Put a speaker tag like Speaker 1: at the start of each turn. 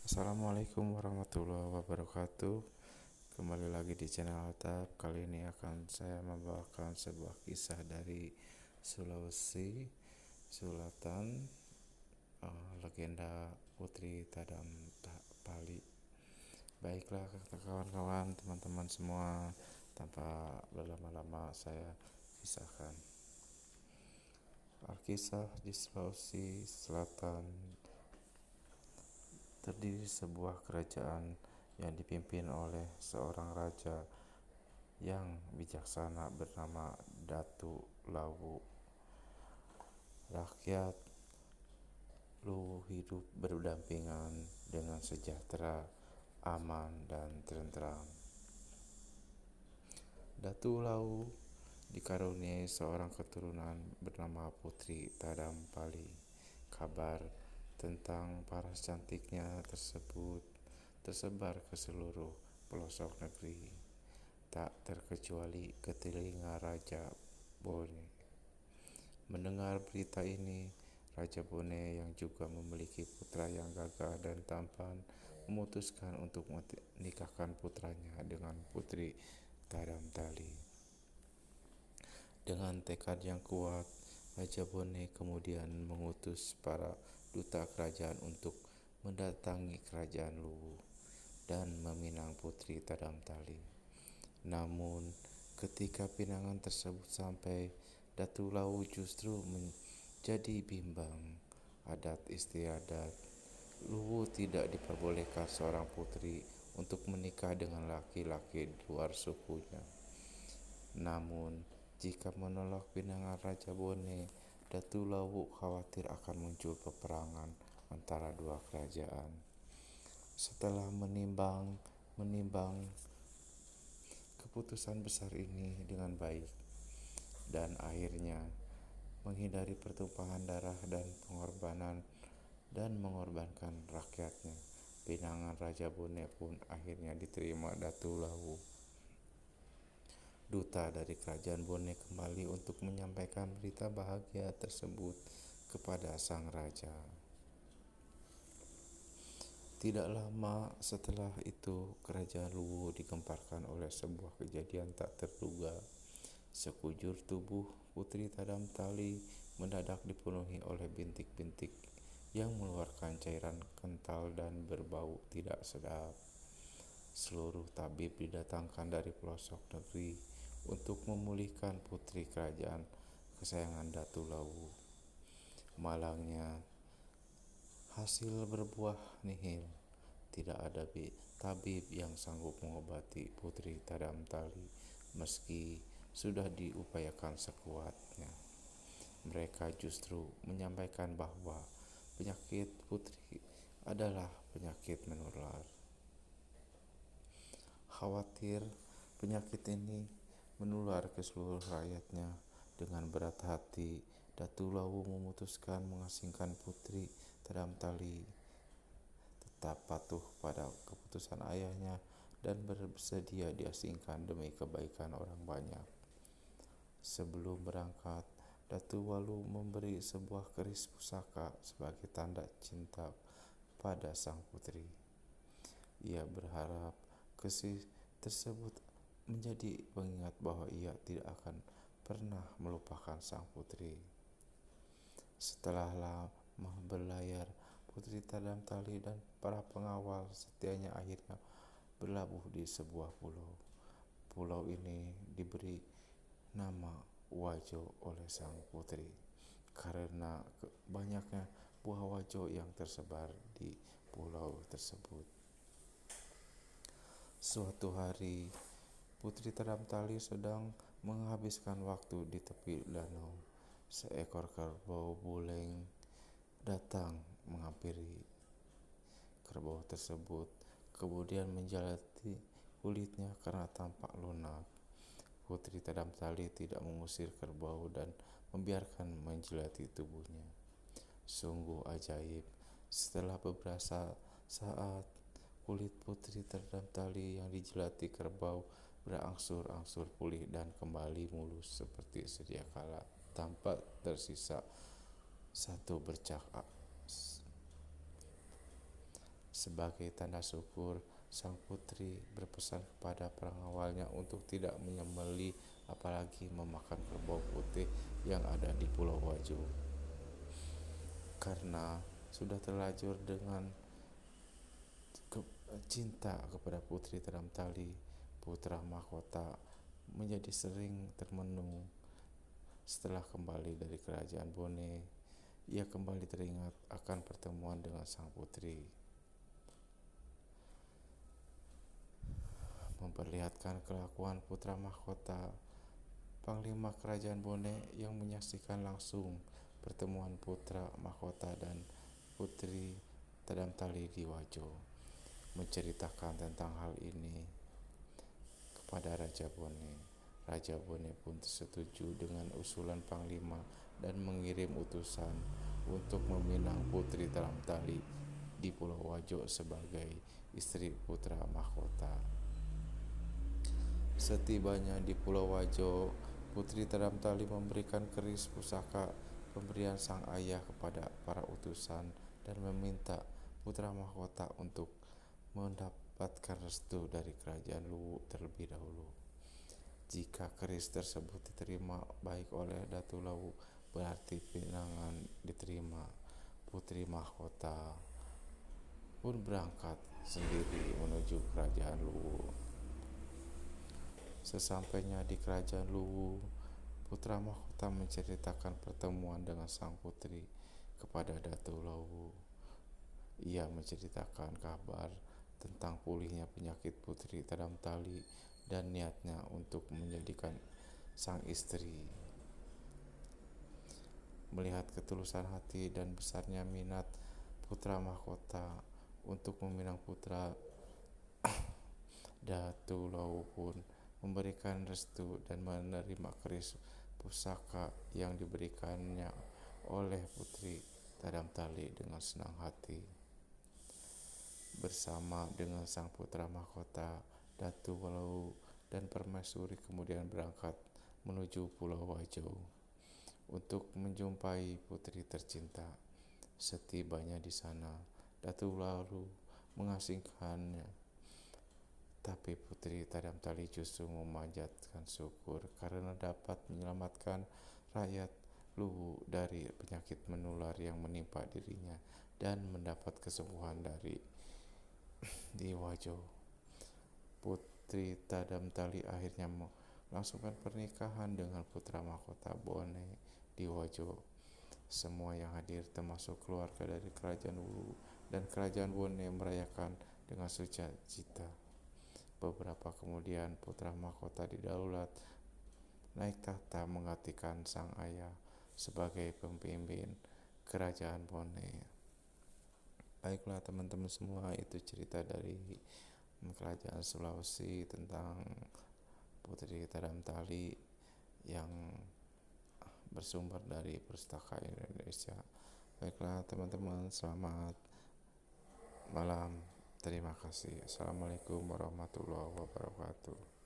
Speaker 1: Assalamualaikum warahmatullahi wabarakatuh. Kembali lagi di channel Altab. Kali ini akan saya membawakan sebuah kisah dari Sulawesi Selatan, legenda Putri Tadam Pali. Baiklah kawan-kawan, teman-teman semua, tanpa berlama-lama saya kisahkan. Alkisah di Sulawesi Selatan terdiri sebuah kerajaan yang dipimpin oleh seorang raja yang bijaksana bernama Datu Lawu. Rakyat Luwu hidup berdampingan dengan sejahtera, aman, dan tentram. Datu Lawu dikaruniai seorang keturunan bernama Putri Tadam Pali. Kabar tentang paras cantiknya tersebut tersebar ke seluruh pelosok negeri, tak terkecuali ke telinga Raja Bone. Mendengar berita ini, Raja Bone yang juga memiliki putra yang gagah dan tampan memutuskan untuk menikahkan putranya dengan Putri Tadam Tali. Dengan tekad yang kuat, Raja Bone kemudian mengutus para duta kerajaan untuk mendatangi kerajaan Luwu dan meminang Putri Tadam Tali. Namun, ketika pinangan tersebut sampai, Datu Lawu justru menjadi bimbang. Adat istiadat Luwu tidak diperbolehkan seorang putri untuk menikah dengan laki-laki di luar sukunya. Namun, jika menolak pinangan Raja Bone, Datu Lawu khawatir akan muncul peperangan antara dua kerajaan. Setelah menimbang keputusan besar ini dengan baik, dan akhirnya menghindari pertumpahan darah dan mengorbankan rakyatnya, pinangan Raja Bone pun akhirnya diterima Datu Lawu. Duta dari kerajaan Bone kembali untuk menyampaikan berita bahagia tersebut kepada sang raja. Tidak lama setelah itu, kerajaan Luwu digemparkan oleh sebuah kejadian tak terduga. Sekujur tubuh Putri Tadam Tali mendadak dipenuhi oleh bintik-bintik yang mengeluarkan cairan kental dan berbau tidak sedap. Seluruh tabib didatangkan dari pelosok negeri untuk memulihkan putri kerajaan kesayangan Datu Lawu. Malangnya, hasil berbuah nihil. Tidak ada tabib yang sanggup mengobati Putri Tadam Tali meski sudah diupayakan sekuatnya. Mereka justru menyampaikan bahwa penyakit Putri adalah penyakit menular. Khawatir penyakit ini menular ke seluruh rakyatnya, dengan berat hati Datu Lawu memutuskan mengasingkan Putri Tadam Tali, tetap patuh pada keputusan ayahnya dan bersedia diasingkan demi kebaikan orang banyak. Sebelum berangkat, Datu Lawu memberi sebuah keris pusaka sebagai tanda cinta pada sang putri. Ia berharap keris tersebut menjadi pengingat bahwa ia tidak akan pernah melupakan sang putri. Setelah lama berlayar, Putri Tadam Tali dan para pengawal setianya akhirnya berlabuh di sebuah pulau. Pulau ini diberi nama Wajo oleh sang putri karena banyaknya buah wajo yang tersebar di pulau tersebut. Suatu hari, Putri Tadam Tali sedang menghabiskan waktu di tepi danau. Seekor kerbau buleng datang menghampiri. Kerbau tersebut kemudian menjilati kulitnya karena tampak lunak. Putri Tadam Tali tidak mengusir kerbau dan membiarkan menjilati tubuhnya. Sungguh ajaib, setelah beberapa saat, kulit Putri Tadam Tali yang dijilati kerbau berangsur-angsur pulih dan kembali mulus seperti sedia kala, tanpa tersisa satu bercak Sebagai tanda syukur, sang putri berpesan kepada pengawalnya untuk tidak menyembelih apalagi memakan kerbau putih yang ada di Pulau Wajo. Karena sudah terlanjur dengan cinta kepada putri Tadam Tali, putra mahkota menjadi sering termenung. Setelah kembali dari kerajaan Bone, ia kembali teringat akan pertemuan dengan sang putri. Memperlihatkan kelakuan putra mahkota, Panglima Kerajaan Bone yang menyaksikan langsung pertemuan putra mahkota dan putri Tadam Tali di Wajo, menceritakan tentang hal ini kepada Raja Bone. Raja Bone pun setuju dengan usulan Panglima dan mengirim utusan untuk meminang putri Tadam Tali di Pulau Wajo sebagai istri putra mahkota. Setibanya di Pulau Wajo, putri Tadam Tali memberikan keris pusaka pemberian sang ayah kepada para utusan dan meminta putra mahkota untuk mendapatkan restu dari kerajaan Luwu terlebih dahulu. Jika keris tersebut diterima baik oleh Datu Lawu, berarti pinangan diterima. Putri mahkota pun berangkat sendiri menuju kerajaan Luwu. Sesampainya di kerajaan Luwu, putra mahkota menceritakan pertemuan dengan sang putri kepada Datu Lawu. Ia menceritakan kabar tentang pulihnya penyakit putri Tadam Tali dan niatnya untuk menjadikan sang istri. Melihat ketulusan hati dan besarnya minat putra mahkota untuk meminang putra, Datu Lawu pun memberikan restu dan menerima keris pusaka yang diberikannya oleh putri Tadam Tali dengan senang hati. Bersama dengan sang putra mahkota, Datu Lawu dan Permaisuri kemudian berangkat menuju Pulau Wajo untuk menjumpai putri tercinta. Setibanya di sana, Datu Lawu mengasingkannya, tapi putri Tadam Tali justru memanjatkan syukur karena dapat menyelamatkan rakyat Luwu dari penyakit menular yang menimpa dirinya dan mendapat kesembuhan dari di Wajo. Putri Tadam Tali akhirnya melangsungkan pernikahan dengan putra mahkota Bone di Wajo. Semua yang hadir termasuk keluarga dari kerajaan Luwu dan kerajaan Bone merayakan dengan sukacita. Beberapa kemudian putra mahkota didaulat naik tahta menggantikan sang ayah sebagai pemimpin kerajaan Bone. Baiklah teman-teman semua, itu cerita dari kerajaan Sulawesi tentang putri Tadam Tali yang bersumber dari Pustaka Indonesia. Baiklah teman-teman, selamat malam. Terima kasih. Assalamualaikum warahmatullahi wabarakatuh.